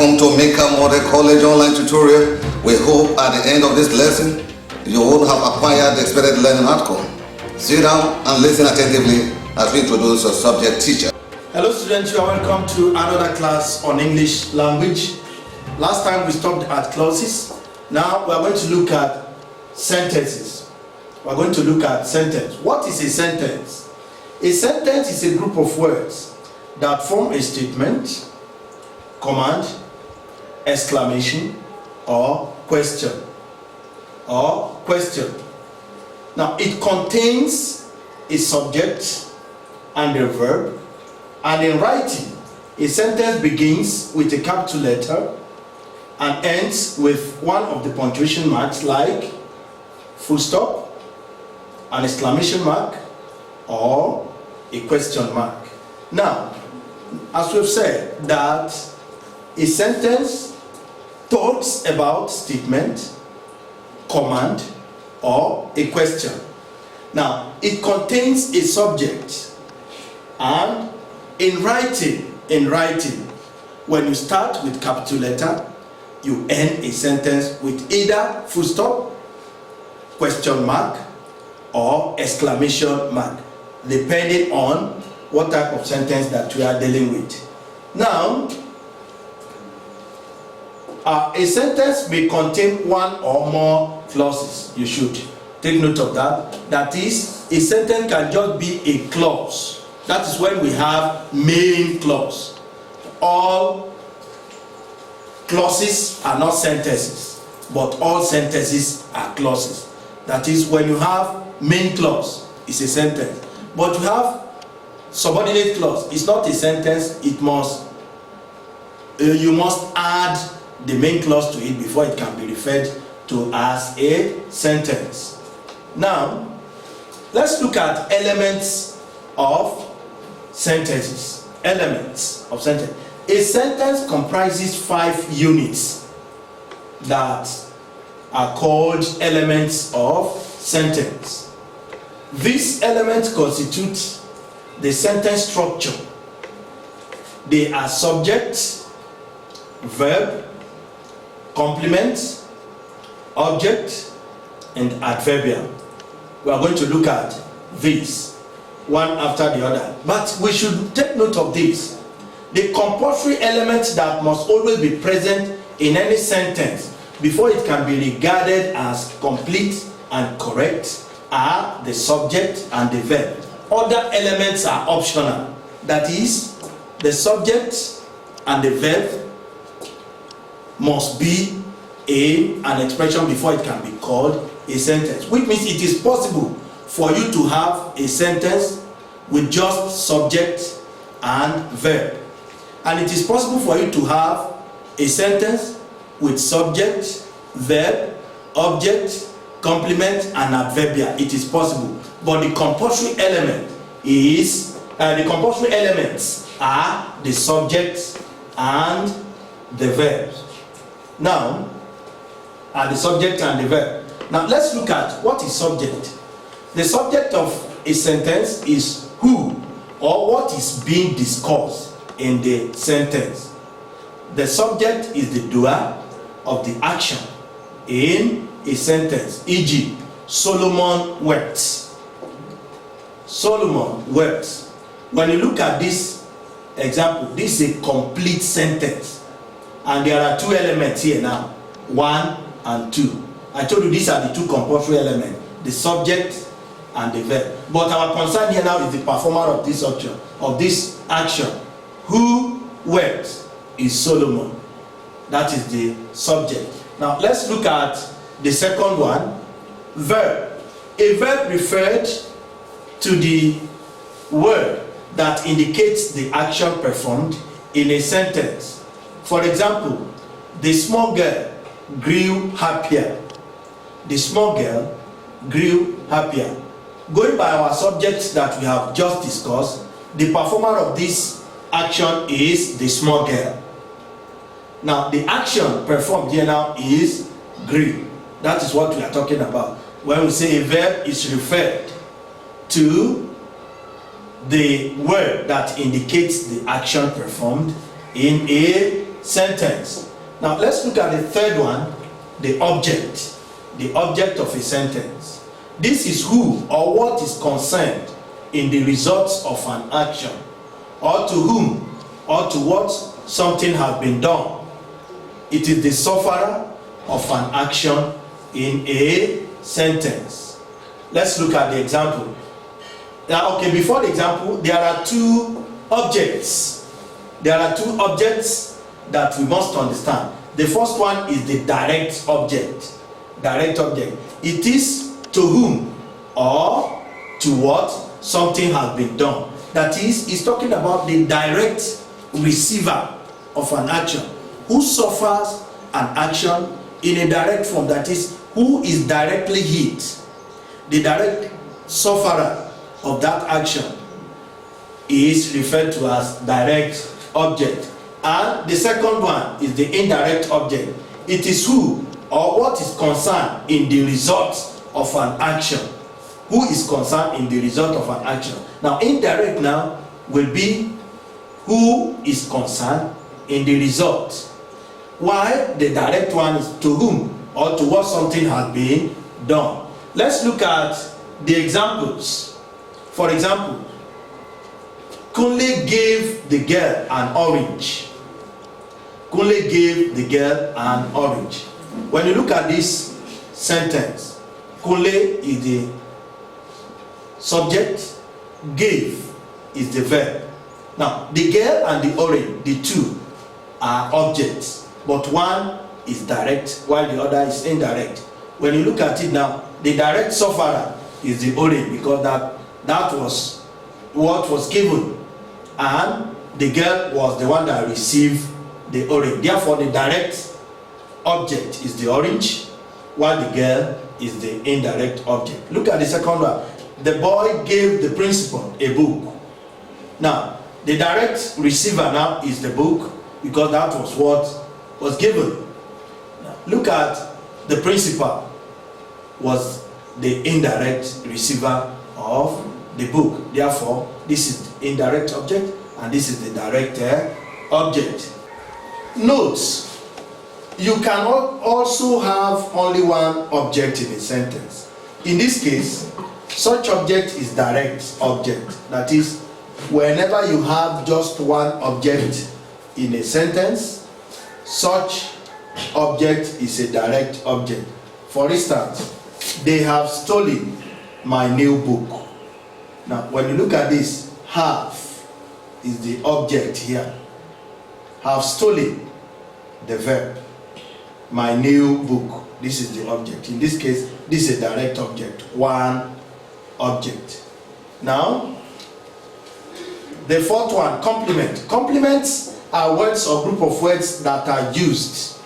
Welcome to Mikab Model College online tutorial. We hope at the end of this lesson, you will have acquired the expected learning outcome. Sit down and listen attentively as we introduce your subject teacher. Hello students, you are welcome to another class on English language. Last time we stopped at clauses. Now we are going to look at sentences. We are going to look at sentence. What is a sentence? A sentence is a group of words that form a statement, command, exclamation, or question. Now it contains a subject and a verb, and in writing a sentence begins with a capital letter and ends with one of the punctuation marks like full stop, an exclamation mark, or a question mark. Now, as we've said, that a sentence talks about statement, command, or a question. Now, it contains a subject, and in writing, when you start with capital letter, you end a sentence with either full stop, question mark, or exclamation mark, depending on what type of sentence that we are dealing with. Now, a sentence may contain one or more clauses. You should take note of that. That is, a sentence can just be a clause. That is when we have main clause. All clauses are not sentences, but all sentences are clauses. That is, when you have main clause, it's a sentence. But you have subordinate clause, it's not a sentence. It must, you must add the main clause to it before it can be referred to as a sentence. Now, let's look at elements of sentences. Elements of sentence. A sentence comprises 5 units that are called elements of sentence. These elements constitute the sentence structure. They are subject, verb, complement, object, and adverbial. We are going to look at these one after the other, but we should take note of this. The compulsory elements that must always be present in any sentence before it can be regarded as complete and correct are the subject and the verb. Other elements are optional. That is, the subject and the verb must be an expression before it can be called a sentence, which means it is possible for you to have a sentence with just subject and verb, and it is possible for you to have a sentence with subject, verb, object, complement, and adverbial. It is possible, but the compulsory element is the compulsory elements are the subject and the verbs. Now, the subject and the verb. Now let's look at what is subject. The subject of a sentence is who or what is being discussed in the sentence. The subject is the doer of the action in a sentence. E.g., Solomon wept. Solomon wept. When you look at this example, this is a complete sentence, and there are 2 elements here now, 1 and 2. I told you these are the 2 compulsory elements, the subject and the verb. But our concern here now is the performer of this action. Who wept is Solomon. That is the subject. Now let's look at the second one, verb. A verb referred to the word that indicates the action performed in a sentence. For example, the small girl grew happier. The small girl grew happier. Going by our subject that we have just discussed, the performer of this action is the small girl. Now the action performed here now is grew. That is what we are talking about when we say a verb is referred to the word that indicates the action performed in a sentence. Now let's look at the third one, the object of a sentence. This is who or what is concerned in the results of an action, or to whom or to what something has been done. It is the sufferer of an action in a sentence. Let's look at the example. Now, okay, before the example, there are two objects. There are two objects that we must understand. The first one is the direct object. Direct object. It is to whom or to what something has been done. That is, it's talking about the direct receiver of an action. Who suffers an action in a direct form, that is, who is directly hit. The direct sufferer of that action is referred to as direct object. And the second one is the indirect object. It is who or what is concerned in the result of an action. Who is concerned in the result of an action. Now, indirect now will be who is concerned in the result. While the direct one is to whom or to what something has been done. Let's look at the examples. For example, Kunle gave the girl an orange. Kunle gave the girl an orange. When you look at this sentence, Kunle is the subject, gave is the verb. Now, the girl and the orange, the two are objects, but one is direct while the other is indirect. When you look at it now, the direct sufferer is the orange, because that was what was given, and the girl was the one that received the orange. Therefore, the direct object is the orange, while the girl is the indirect object. Look at the second one. The boy gave the principal a book. Now, the direct receiver now is the book, because that was what was given. Now, look at the principal was the indirect receiver of the book. Therefore, this is the indirect object and this is the direct object. Note, you cannot also have only one object in a sentence. In this case, such object is direct object. That is, whenever you have just one object in a sentence, such object is a direct object. For instance, they have stolen my new book. Now, when you look at this, have is the object here. Have stolen, the verb. My new book, this is the object. In this case, this is a direct object, one object. Now, the fourth one, complement. Complements are words or group of words that are used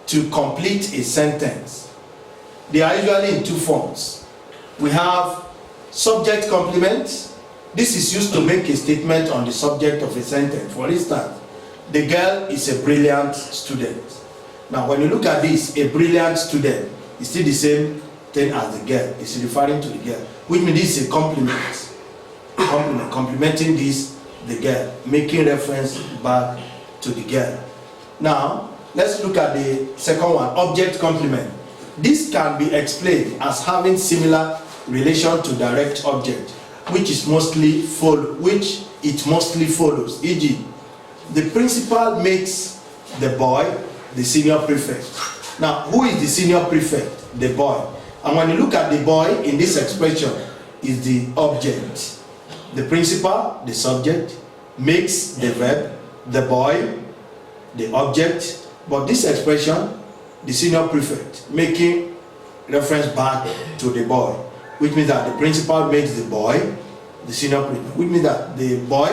to complete a sentence. They are usually in two forms. We have subject complement. This is used to make a statement on the subject of a sentence. For instance, the girl is a brilliant student. Now, when you look at this, a brilliant student is still the same thing as the girl. It's referring to the girl, which means this is a complement. Complementing this, the girl, making reference back to the girl. Now, let's look at the second one, object complement. This can be explained as having similar relation to direct object, which it mostly follows. E.g., the principal makes the boy the senior prefect. Now, who is the senior prefect? The boy. And when you look at the boy in this expression, is the object. The principal, the subject, makes the verb, the boy, the object. But this expression, the senior prefect, making reference back to the boy, which means that the principal makes the boy the senior prefect, which means that the boy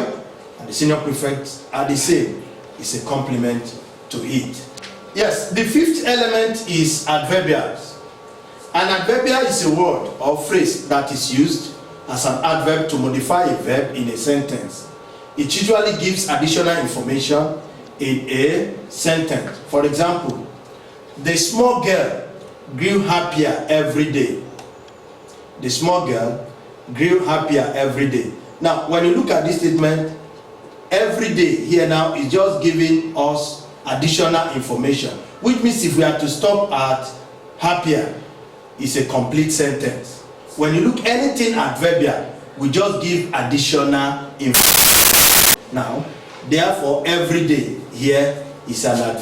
and the senior prefect are the same. It's a complement to it. Yes, the fifth element is adverbials. An adverbial is a word or phrase that is used as an adverb to modify a verb in a sentence. It usually gives additional information in a sentence. For example, the small girl grew happier every day. The small girl grew happier every day. Now, when you look at this statement, every day here now is just giving us additional information, which means if we are to stop at happier, it's a complete sentence. When you look anything adverbial, we just give additional information. Now, therefore, every day here is an adverb.